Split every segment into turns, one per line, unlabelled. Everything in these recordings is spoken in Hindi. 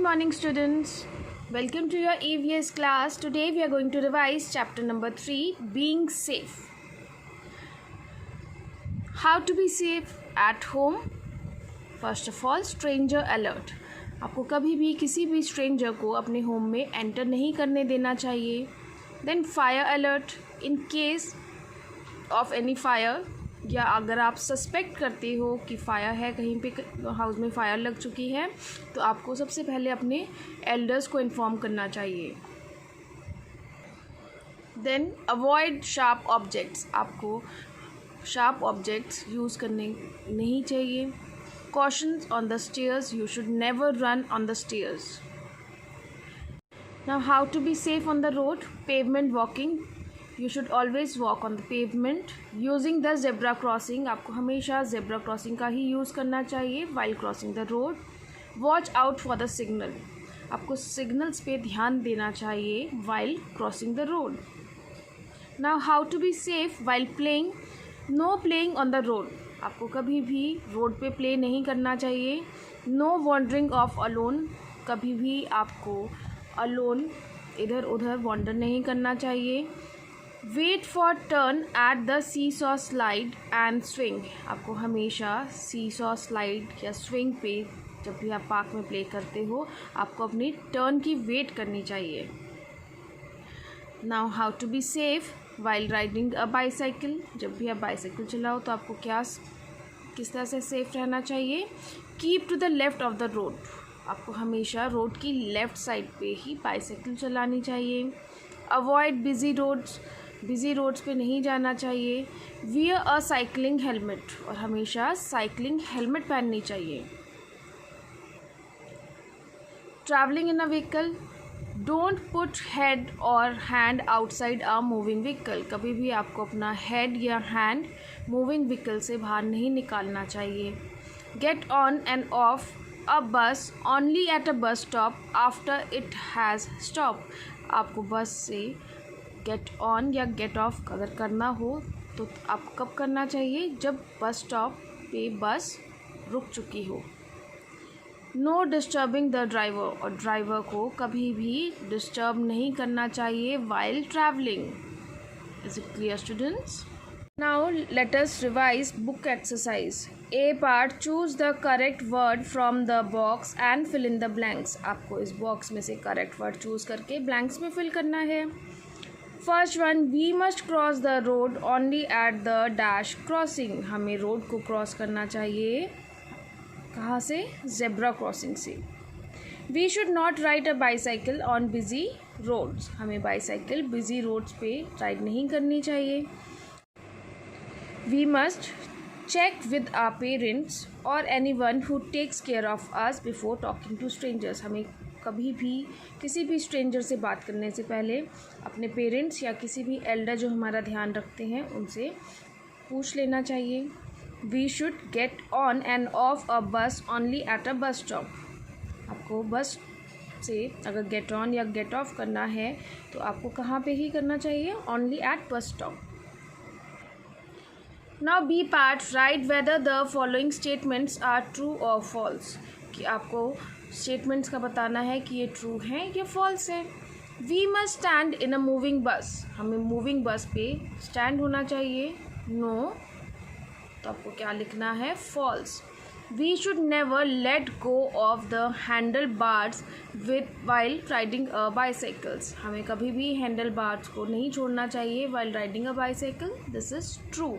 morning, students. Welcome to your EVS class. Today we are going to revise chapter number 3, Being Safe. How to be safe at home? First of all, stranger alert. आपको कभी भी किसी भी स्ट्रेंजर को अपने होम में एंटर नहीं करने देना चाहिए. Then fire alert. In case of any fire, या अगर आप सस्पेक्ट करते हो कि फ़ायर है, कहीं पे हाउस में फ़ायर लग चुकी है, तो आपको सबसे पहले अपने एल्डर्स को इन्फॉर्म करना चाहिए. Then avoid sharp objects. आपको शार्प ऑब्जेक्ट्स यूज़ करने नहीं चाहिए. Cautions on the stairs. You should never run on the stairs. Now how to be safe on the road. Pavement walking. You should always walk on the pavement. Using the zebra crossing. आपको हमेशा zebra crossing का ही यूज़ करना चाहिए while crossing the road. Watch out for the signal. आपको signals पे ध्यान देना चाहिए while crossing the road. Now how to be safe while playing. No playing on the road. आपको कभी भी रोड पे प्ले नहीं करना चाहिए. No wandering off alone. कभी भी आपको alone इधर उधर wander नहीं करना चाहिए. Wait for turn at the seesaw slide and swing. आपको हमेशा सी सॉ स्लाइड या स्विंग पे जब भी आप पार्क में प्ले करते हो, आपको अपनी टर्न की वेट करनी चाहिए. Now how to be safe while riding a bicycle. जब भी आप बाईसाइकिल चलाओ तो आपको किस तरह से सेफ रहना चाहिए. Keep to the left of the road. आपको हमेशा रोड की लेफ़्ट साइड पे ही बाईसाइकिल चलानी चाहिए. Avoid busy roads. Busy roads पे नहीं जाना चाहिए. Wear a cycling helmet. और हमेशा साइकिलिंग हेलमेट पहननी चाहिए. Travelling in a vehicle. Don't put head और hand outside a moving vehicle. कभी भी आपको अपना हेड या हैंड मूविंग व्हीकल से बाहर नहीं निकालना चाहिए. Get on and off a bus only at a bus stop after it has stop. आपको बस से गेट ऑन या गेट ऑफ अगर करना हो तो आपको कब करना चाहिए, जब बस स्टॉप पे बस रुक चुकी हो. No disturbing the driver. और ड्राइवर को कभी भी डिस्टर्ब नहीं करना चाहिए while travelling. Is it clear students? Now let us revise book exercise. A part. Choose the correct word from the box and fill in the blanks. आपको इस बॉक्स में से करेक्ट वर्ड चूज़ करके ब्लैंक्स में फिल करना है. First one. We must cross the road only at the dash crossing. हमें रोड को क्रॉस करना चाहिए कहाँ से? जेब्रा क्रॉसिंग से. We should not ride a bicycle on busy roads. हमें बाईसाइकिल बिजी रोड्स पे राइड नहीं करनी चाहिए. We must check with our parents or anyone who takes care of us before talking to strangers. हमें कभी भी किसी भी स्ट्रेंजर से बात करने से पहले अपने पेरेंट्स या किसी भी एल्डर जो हमारा ध्यान रखते हैं उनसे पूछ लेना चाहिए. We should get on and off a bus only at a bus stop. आपको बस से अगर गेट ऑन या गेट ऑफ करना है तो आपको कहाँ पे ही करना चाहिए? Only at bus stop. Now B part. Write whether the following statements are true or false. कि आपको statements का बताना है कि ये true है या false है. We must stand in a moving bus. हमें moving bus पे stand होना चाहिए. No. तो आपको क्या लिखना है? False. We should never let go of the handlebars while riding a bicycles. हमें कभी भी handlebars को नहीं छोड़ना चाहिए while riding a bicycle. This is true.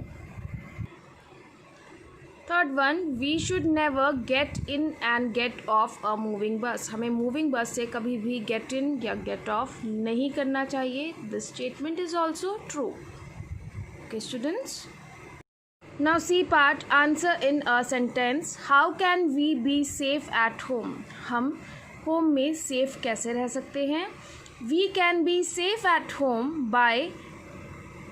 Third one. We should never get in and get off a moving bus. हमें मूविंग बस से कभी भी गेट इन या गेट ऑफ नहीं करना चाहिए. This statement is also true. Okay students. Now C part. Answer in a sentence. How can we be safe at home. हम होम में सेफ कैसे रह सकते हैं? We can be safe at home by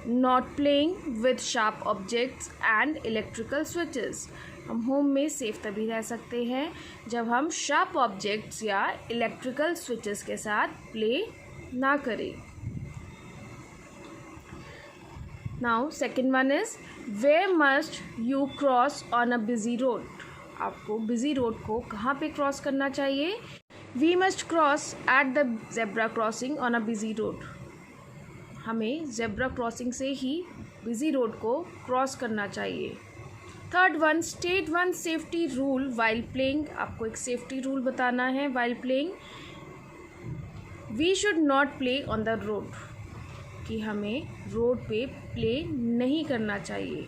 not playing with sharp objects and electrical switches. हम होम में सेफ तभी रह सकते हैं जब हम शार्प ऑब्जेक्ट्स या इलेक्ट्रिकल स्विचेस के साथ प्ले ना करें. Now second one is where must you cross on a busy road. आपको बिजी रोड को कहाँ पे क्रॉस करना चाहिए? We must cross at the zebra crossing on a busy road. हमें जेब्रा क्रॉसिंग से ही बिजी रोड को क्रॉस करना चाहिए। Third one, state one safety rule while playing. आपको एक सेफ्टी रूल बताना है while playing. We should not play on the road, कि हमें रोड पे प्ले नहीं करना चाहिए।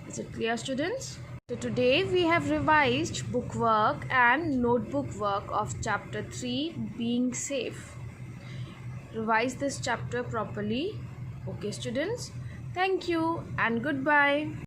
Is it clear students? So today we have revised book work and notebook work of chapter 3, being safe. Revise this chapter properly. Okay students, thank you and goodbye.